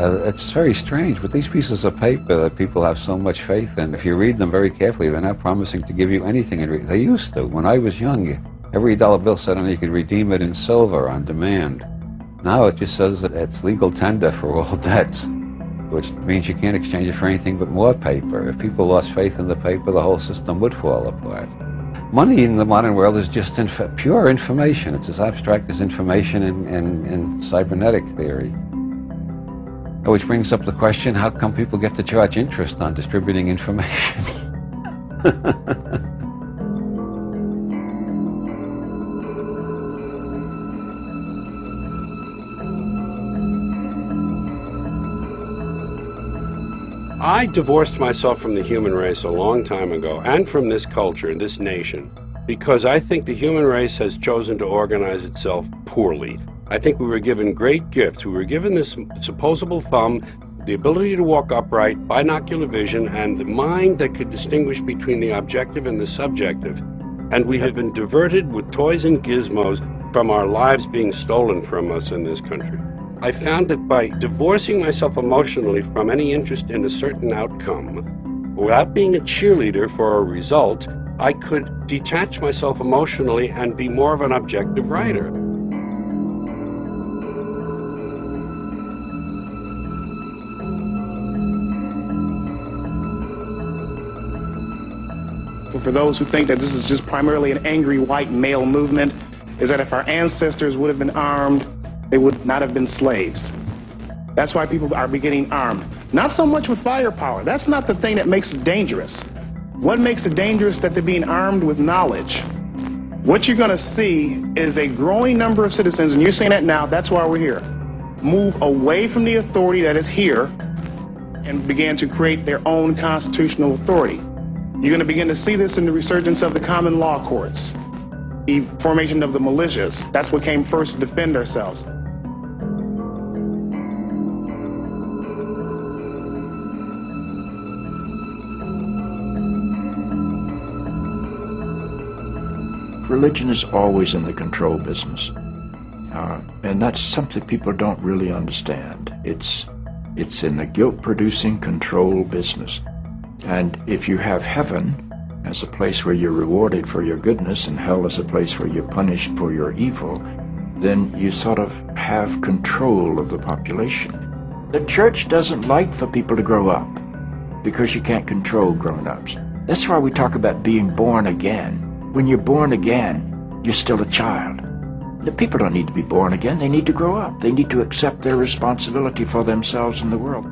It's very strange, but these pieces of paper that people have so much faith in, if you read them very carefully, they're not promising to give you anything. They used to. When I was young, every dollar bill said on it you could redeem it in silver on demand. Now it just says that it's legal tender for all debts, which means you can't exchange it for anything but more paper. If people lost faith in the paper, the whole system would fall apart. Money in the modern world is just pure information. It's as abstract as information in cybernetic theory. Which brings up the question, how come people get to charge interest on distributing information? I divorced myself from the human race a long time ago, and from this culture, this nation, because I think the human race has chosen to organize itself poorly. I think we were given great gifts. We were given this supposable thumb, the ability to walk upright, binocular vision, and the mind that could distinguish between the objective and the subjective. And we have been diverted with toys and gizmos from our lives being stolen from us in this country. I found that by divorcing myself emotionally from any interest in a certain outcome, without being a cheerleader for a result, I could detach myself emotionally and be more of an objective writer. For those who think that this is just primarily an angry white male movement, is that if our ancestors would have been armed, they would not have been slaves. That's why people are beginning armed. Not so much with firepower. That's not the thing that makes it dangerous. What makes it dangerous that they're being armed with knowledge? What you're going to see is a growing number of citizens, and you're seeing that now, that's why we're here, move away from the authority that is here and begin to create their own constitutional authority. You're going to begin to see this in the resurgence of the common law courts, the formation of the militias. That's what came first to defend ourselves. Religion is always in the control business, and that's something people don't really understand. It's in the guilt-producing control business. And if you have heaven as a place where you're rewarded for your goodness and hell as a place where you're punished for your evil, then you sort of have control of the population. The church doesn't like for people to grow up because you can't control grown-ups. That's why we talk about being born again. When you're born again, you're still a child. The people don't need to be born again. They need to grow up. They need to accept their responsibility for themselves and the world.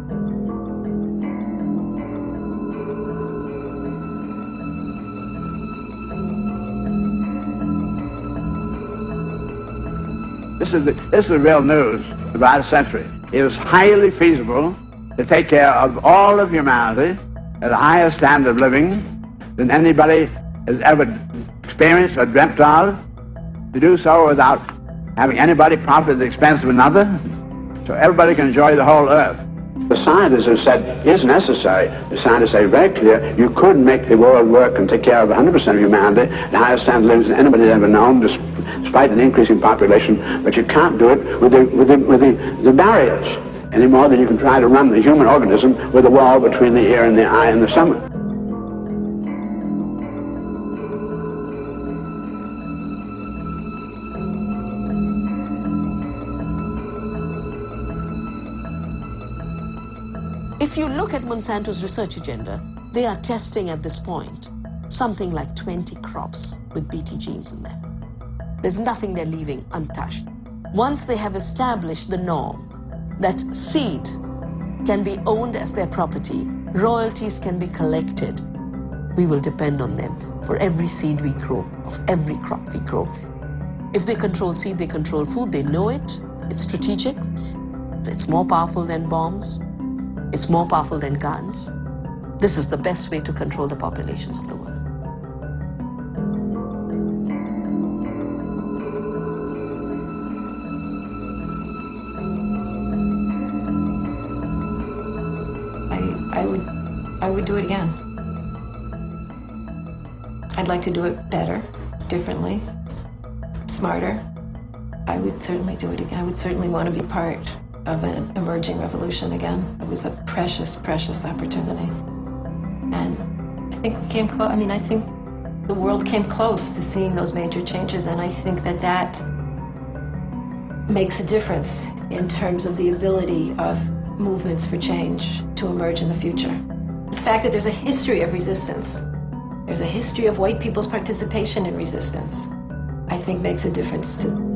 This is the real news about a century. It was highly feasible to take care of all of humanity at a higher standard of living than anybody has ever experienced or dreamt of, to do so without having anybody profit at the expense of another, so everybody can enjoy the whole earth. The scientists have said it's necessary. The scientists say very clear, you could make the world work and take care of 100% of humanity at a higher standard of living than anybody has ever known, despite an increasing population, but you can't do it with the barriers any more than you can try to run the human organism with a wall between the ear and the eye and the stomach. If you look at Monsanto's research agenda, they are testing at this point something like 20 crops with Bt genes in them. There's nothing they're leaving untouched. Once they have established the norm that seed can be owned as their property, royalties can be collected, we will depend on them for every seed we grow, of every crop we grow. If they control seed, they control food, they know it, it's strategic, it's more powerful than bombs, it's more powerful than guns. This is the best way to control the populations of the world. I would do it again. I'd like to do it better, differently, smarter. I would certainly do it again. I would certainly want to be part of an emerging revolution again. It was a precious, precious opportunity. And I think we came close. I mean, I think the world came close to seeing those major changes, and I think that that makes a difference in terms of the ability of movements for change to emerge in the future. The fact that there's a history of resistance, there's a history of white people's participation in resistance, I think makes a difference to.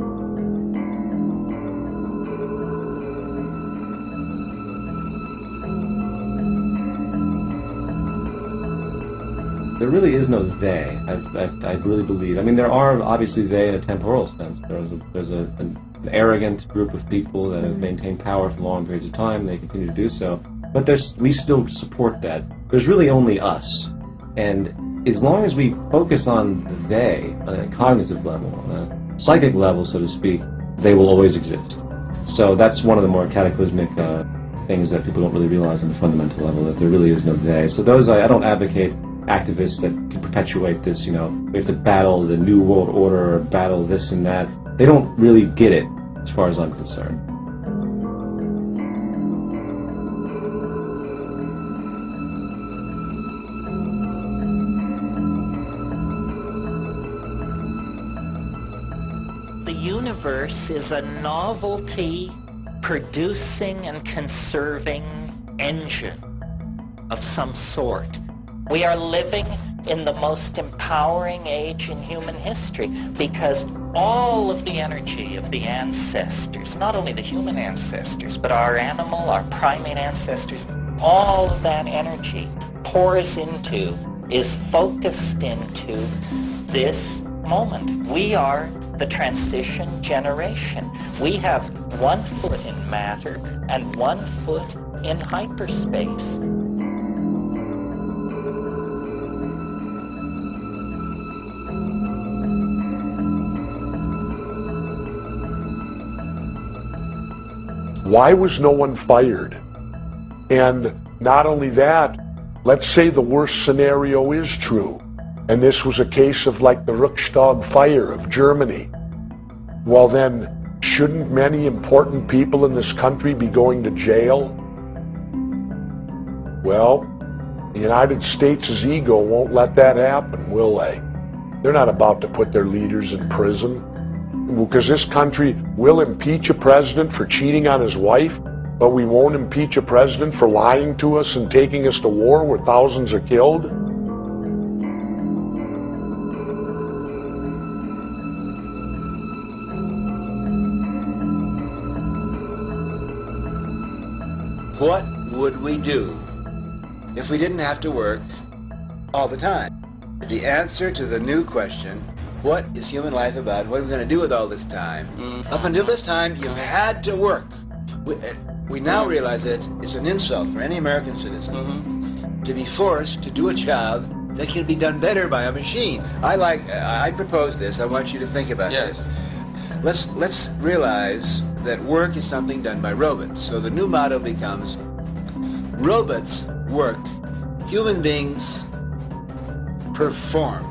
There really is no they, I really believe. I mean, there are obviously they in a temporal sense. There's an arrogant group of people that have maintained power for long periods of time. They continue to do so. But we still support that. There's really only us. And as long as we focus on the they, on a cognitive level, on a psychic level, so to speak, they will always exist. So that's one of the more cataclysmic things that people don't really realize on the fundamental level, that there really is no they. So those, I don't advocate activists that can perpetuate this, we have to battle the New World Order or battle this and that. They don't really get it, as far as I'm concerned. The universe is a novelty producing and conserving engine of some sort. We are living in the most empowering age in human history because all of the energy of the ancestors, not only the human ancestors, but our animal, our primate ancestors, all of that energy pours into, is focused into this moment. We are the transition generation. We have 1 foot in matter and 1 foot in hyperspace. Why was no one fired? And not only that, let's say the worst scenario is true, and this was a case of like the Reichstag fire of Germany. Well then, shouldn't many important people in this country be going to jail? Well, the United States' ego won't let that happen, will they? They're not about to put their leaders in prison. Because this country will impeach a president for cheating on his wife, but we won't impeach a president for lying to us and taking us to war where thousands are killed? What would we do if we didn't have to work all the time? The answer to the new question, what is human life about? What are we going to do with all this time? Up until this time, you've had to work. We now realize that it's an insult for any American citizen to be forced to do a job that can be done better by a machine. I propose this. I want you to think about this. Let's realize that work is something done by robots. So the new motto becomes, robots work, human beings perform.